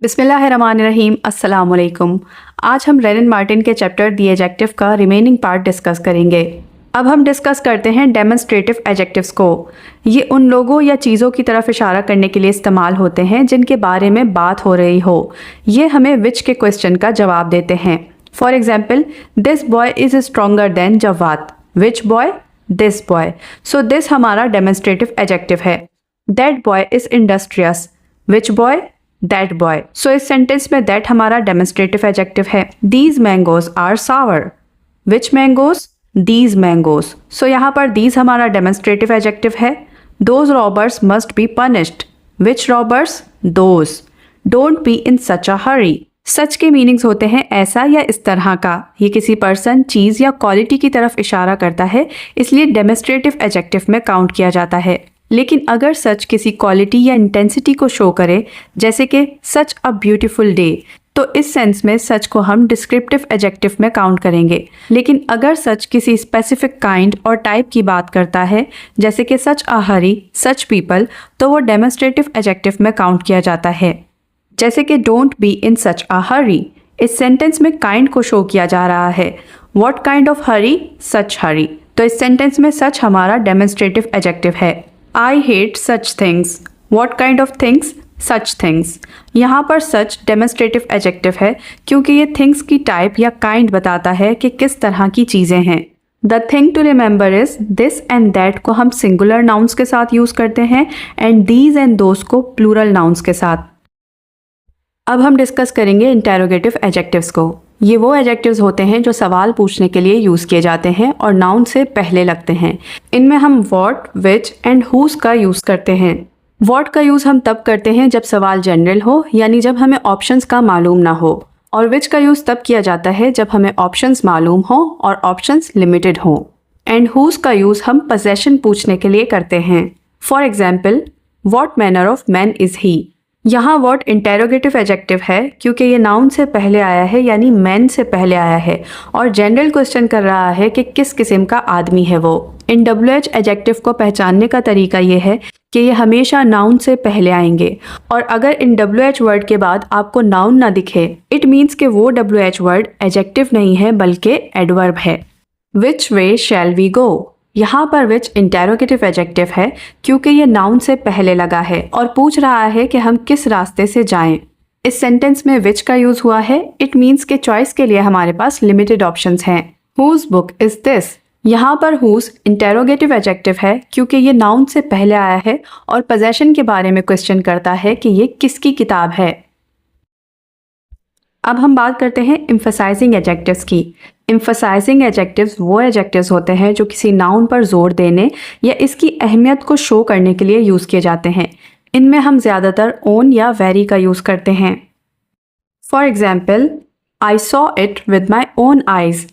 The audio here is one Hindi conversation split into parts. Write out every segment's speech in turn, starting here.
बिस्मिल्लाहिर्रहमानिर्रहीम अस्सलाम वालेकुम। आज हम रेनन मार्टिन के चैप्टर दी एडजेक्टिव का रिमेनिंग पार्ट डिस्कस करेंगे। अब हम डिस्कस करते हैं डेमोन्स्ट्रेटिव एडजेक्टिव्स को। ये उन लोगों या चीज़ों की तरफ इशारा करने के लिए इस्तेमाल होते हैं जिनके बारे में बात हो रही हो। ये हमें विच के क्वेश्चन का जवाब देते हैं। For example, this boy is stronger than Jawad. Which boy? This boy. So this हमारा डेमोन्स्ट्रेटिव एडजेक्टिव है। That boy is industrious. Which boy? That boy. So इस सेंटेंस में दैट हमारा डेमोन्स्ट्रेटिव एडजेक्टिव है। These mangoes are sour. Which mangoes? These mangoes. So यहाँ पर दीज हमारा डेमोन्स्ट्रेटिव एडजेक्टिव है। Those robbers must be punished. Which robbers? Those. Don't be in such a hurry. सच के मीनिंग्स होते हैं ऐसा या इस तरह का। ये किसी पर्सन, चीज़ या क्वालिटी की तरफ इशारा करता है, इसलिए डेमोन्स्ट्रेटिव एडजेक्टिव में काउंट किया जाता है। लेकिन अगर सच किसी क्वालिटी या इंटेंसिटी को शो करे, जैसे कि सच अ ब्यूटीफुल डे, तो इस सेंस में सच को हम डिस्क्रिप्टिव एडजेक्टिव में काउंट करेंगे। लेकिन अगर सच किसी स्पेसिफिक काइंड और टाइप की बात करता है, जैसे कि सच अ हरी, सच पीपल, तो वो डेमोन्स्ट्रेटिव एडजेक्टिव में काउंट किया जाता है। जैसे कि don't be in such a हरी। इस सेंटेंस में काइंड को शो किया जा रहा है। व्हाट काइंड ऑफ हरी? सच हरी। तो इस सेंटेंस में सच हमारा डेमोन्स्ट्रेटिव एडजेक्टिव है। I hate such things. What kind of things? Such things. यहाँ पर सच डेमोन्स्ट्रेटिव एडजेक्टिव है क्योंकि ये थिंग्स की टाइप या काइंड बताता है कि किस तरह की चीज़ें हैं। The thing to remember is this and that को हम सिंगुलर नाउन्स के साथ यूज़ करते हैं एंड दीज एंड दोज को प्लूरल नाउन्स के साथ। अब हम डिस्कस करेंगे इंटेरोगेटिव एडजेक्टिव्स को। ये वो एडजेक्टिव्स होते हैं जो सवाल पूछने के लिए यूज़ किए जाते हैं और नाउन से पहले लगते हैं। इनमें हम व्हाट, विच एंड हुज का यूज़ करते हैं। व्हाट का यूज़ हम तब करते हैं जब सवाल जनरल हो, यानी जब हमें ऑप्शंस का मालूम ना हो, और विच का यूज़ तब किया जाता है जब हमें ऑप्शंस मालूम हो और ऑप्शंस लिमिटेड हो। एंड हुज का यूज़ हम पोजेशन पूछने के लिए करते हैं। For example, what manner of man is he. यहाँ व्हाट इंटेरोगेटिव एडजेक्टिव है क्योंकि ये नाउन से पहले आया है, यानी मैन से पहले आया है, और जनरल क्वेश्चन कर रहा है कि किस किस्म का आदमी है वो। इन WH एडजेक्टिव को पहचानने का तरीका ये है कि ये हमेशा नाउन से पहले आएंगे, और अगर इन WH वर्ड के बाद आपको नाउन ना दिखे, इट मीन्स कि वो WH वर्ड एडजेक्टिव नहीं है बल्कि एडवर्ब है। विच वे शैल वी गो। यहाँ पर विच इंटेरोगेटिव एडजेक्टिव है क्योंकि ये नाउन से पहले लगा है और पूछ रहा है कि हम किस रास्ते से जाएं। इस सेंटेंस में विच का यूज हुआ है। इट मीन्स के चॉइस के लिए हमारे पास लिमिटेड ऑप्शंस हैं। Whose book is this. यहाँ पर हुज इंटेरोगेटिव एडजेक्टिव है क्योंकि ये नाउन से पहले आया है और पोजेशन के बारे में क्वेश्चन करता है कि ये किसकी किताब है। अब हम बात करते हैं एम्फसाइजिंग एडजेक्टिव्स की। एम्फसाइजिंग एडजेक्टिव्स वो एडजेक्टिव्स होते हैं जो किसी नाउन पर जोर देने या इसकी अहमियत को शो करने के लिए यूज़ किए जाते हैं। इनमें हम ज़्यादातर ओन या वेरी का यूज़ करते हैं। For example, I saw it with my own eyes.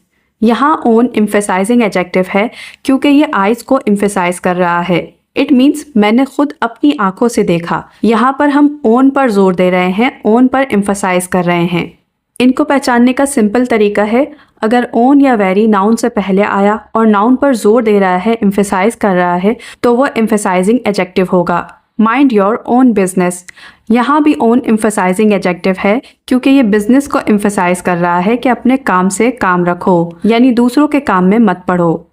यहाँ ओन एम्फसाइजिंग एडजेक्टिव है क्योंकि ये आइज़ को एम्फसाइज कर रहा है। इट मीन्स मैंने खुद अपनी आंखों से देखा। यहाँ पर हम ओन पर जोर दे रहे हैं, ओन पर एम्फसाइज कर रहे हैं। इनको पहचानने का सिंपल तरीका है, अगर ओन या वेरी नाउन से पहले आया और नाउन पर जोर दे रहा है, एम्फसाइज कर रहा है, तो वो एम्फसाइजिंग एडजेक्टिव होगा। Mind your own business. यहाँ भी ओन एम्फसाइजिंग एडजेक्टिव है क्योंकि ये बिजनेस को एम्फसाइज कर रहा है कि अपने काम से काम रखो, यानी दूसरों के काम में मत पड़ो।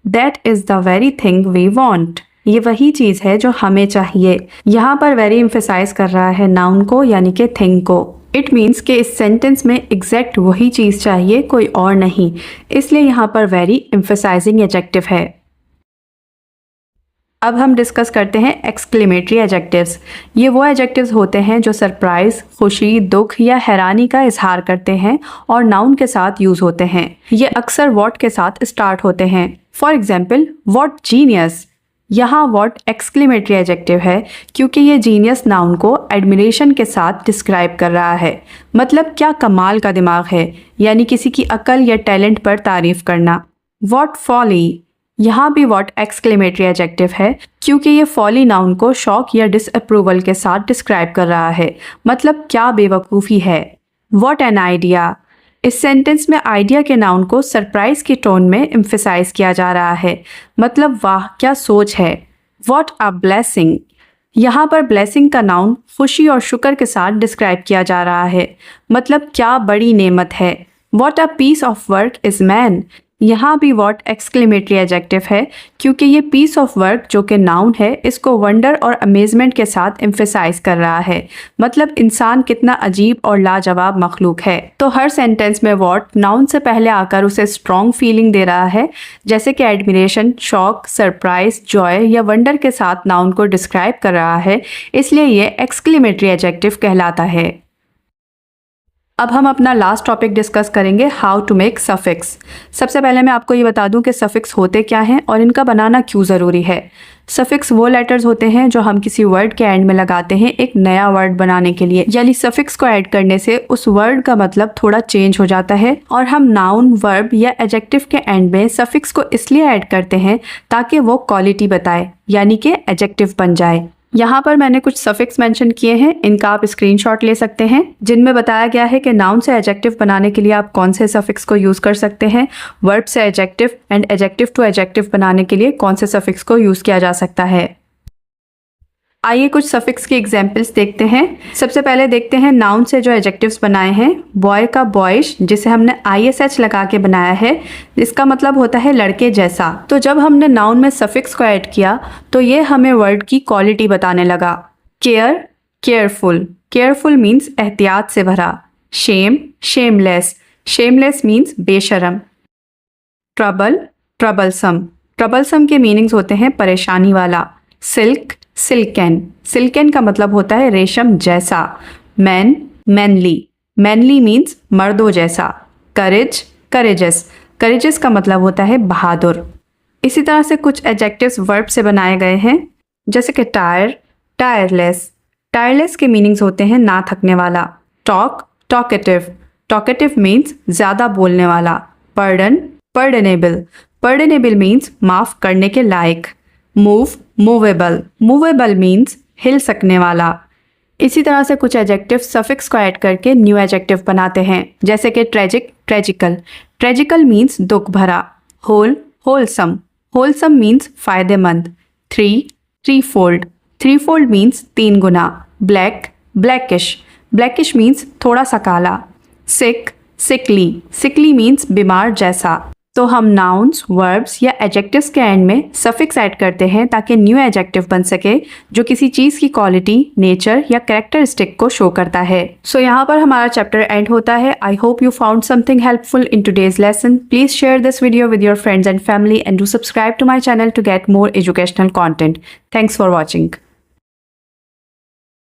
That is the very thing we want. ये वही चीज़ है जो हमें चाहिए। यहाँ पर वेरी एम्फसाइज कर रहा है नाउन को, यानी कि थिंग को। इट मीन्स कि इस सेंटेंस में एग्जैक्ट वही चीज़ चाहिए, कोई और नहीं, इसलिए यहाँ पर वेरी एम्फसाइजिंग एडजेक्टिव है। अब हम डिस्कस करते हैं एक्सक्लेमेटरी एडजेक्टिव्स। ये वो एडजेक्टिव्स होते हैं जो सरप्राइज, खुशी, दुख या हैरानी का इजहार करते हैं और नाउन के साथ यूज़ होते हैं। ये अक्सर व्हाट के साथ स्टार्ट होते हैं। For example, what genius. यहाँ व्हाट एक्सक्लेमेटरी एडजेक्टिव है क्योंकि ये जीनियस नाउन को एडमिरेशन के साथ डिस्क्राइब कर रहा है। मतलब क्या कमाल का दिमाग है, यानी किसी की अकल या टैलेंट पर तारीफ करना। What folly. यहाँ भी व्हाट एक्सक्लेमेटरी एडजेक्टिव है क्योंकि ये फॉली नाउन को शौक या डिसअप्रूवल के साथ डिस्क्राइब कर रहा है। मतलब क्या बेवकूफ़ी है। What an idea. इस सेंटेंस में आइडिया के नाउन को सरप्राइज के टोन में एम्फसाइज किया जा रहा है। मतलब वाह क्या सोच है। What a blessing. यहाँ पर ब्लेसिंग का नाउन खुशी और शुक्र के साथ डिस्क्राइब किया जा रहा है, मतलब क्या बड़ी नेमत है। What a piece of work is man, यहाँ भी वॉट एक्सक्लेमेटरी एडजेक्टिव है क्योंकि ये पीस ऑफ वर्क जो कि नाउन है इसको वंडर और अमेजमेंट के साथ एम्फेसाइज कर रहा है, मतलब इंसान कितना अजीब और लाजवाब मखलूक है। तो हर सेंटेंस में वॉट नाउन से पहले आकर उसे स्ट्रॉन्ग फीलिंग दे रहा है, जैसे कि एडमिरेशन, शॉक, सरप्राइज, जॉय या वंडर के साथ नाउन को डिस्क्राइब कर रहा है, इसलिए ये एक्सक्लेमेटरी एडजेक्टिव कहलाता है। अब हम अपना लास्ट टॉपिक डिस्कस करेंगे, हाउ टू मेक सफिक्स। सबसे पहले मैं आपको ये बता दूं कि सफिक्स होते क्या हैं और इनका बनाना क्यों ज़रूरी है। सफिक्स वो लेटर्स होते हैं जो हम किसी वर्ड के एंड में लगाते हैं एक नया वर्ड बनाने के लिए, यानी सफिक्स को ऐड करने से उस वर्ड का मतलब थोड़ा चेंज हो जाता है। और हम नाउन, वर्ब या एडजेक्टिव के एंड में सफिक्स को इसलिए ऐड करते हैं ताकि वो क्वालिटी बताए, यानी कि एडजेक्टिव बन जाए। यहाँ पर मैंने कुछ सफिक्स मेंशन किए हैं, इनका आप स्क्रीनशॉट ले सकते हैं, जिनमें बताया गया है कि नाउन से एडजेक्टिव बनाने के लिए आप कौन से सफिक्स को यूज़ कर सकते हैं, वर्ब से adjective and adjective to adjective बनाने के लिए कौन से सफिक्स को यूज़ किया जा सकता है। आइए कुछ सफिक्स की एग्जाम्पल्स देखते हैं। सबसे पहले देखते हैं नाउन से जो एडजेक्टिव्स बनाए हैं। बॉय का बॉयश, जिसे हमने ISH लगा के बनाया है, इसका मतलब होता है लड़के जैसा। तो जब हमने नाउन में सफिक्स को ऐड किया तो ये हमें वर्ड की क्वालिटी बताने लगा। केयर, केयरफुल, केयरफुल मीन्स एहतियात से भरा। शेम, शेमलेस, शेमलेस मीन्स बेशरम। ट्रबल, ट्रबलसम, ट्रबलसम के मीनिंग्स होते हैं परेशानी वाला। सिल्क, सिल्कन, सिल्कन का मतलब होता है रेशम जैसा। मैन, मैनली, मैनली मीन्स मर्दों जैसा। करेज, करेजस, करेजस का मतलब होता है बहादुर। इसी तरह से कुछ एडजेक्टिव्स वर्ब से बनाए गए हैं, जैसे कि टायर, टायरलेस, टायरलेस के मीनिंग्स होते हैं ना थकने वाला। टॉक, टॉकेटिव, टॉकेटिव मीन्स ज़्यादा बोलने वाला। पर्डन, पर्डनेबल, पर्डनेबल मीन्स माफ़ करने के लायक। मूव, मूवेबल, मूवेबल मीन्स हिल सकने वाला। इसी तरह से कुछ एडजेक्टिव सफिक्स को ऐड करके न्यू एडजेक्टिव बनाते हैं, जैसे कि ट्रेजिक, ट्रेजिकल, ट्रेजिकल मीन्स दुख भरा। होल, होलसम, होलसम मीन्स फायदेमंद। Three, three fold, three fold means 3 गुना। ब्लैक, ब्लैकिश, ब्लैकिश मीन्स थोड़ा सा काला। सिक, सिकली, सिकली मीन्स बीमार जैसा। तो हम नाउन्स, वर्ब्स या एडजेक्टिव्स के एंड में सफिक्स ऐड करते हैं ताकि न्यू एडजेक्टिव बन सके जो किसी चीज़ की क्वालिटी, नेचर या कैरेक्टरिस्टिक को शो करता है। सो यहाँ पर हमारा चैप्टर एंड होता है। I hope you found something helpful in today's lesson. Please share this video with your friends and family and do subscribe to my channel to get more educational content. Thanks for watching.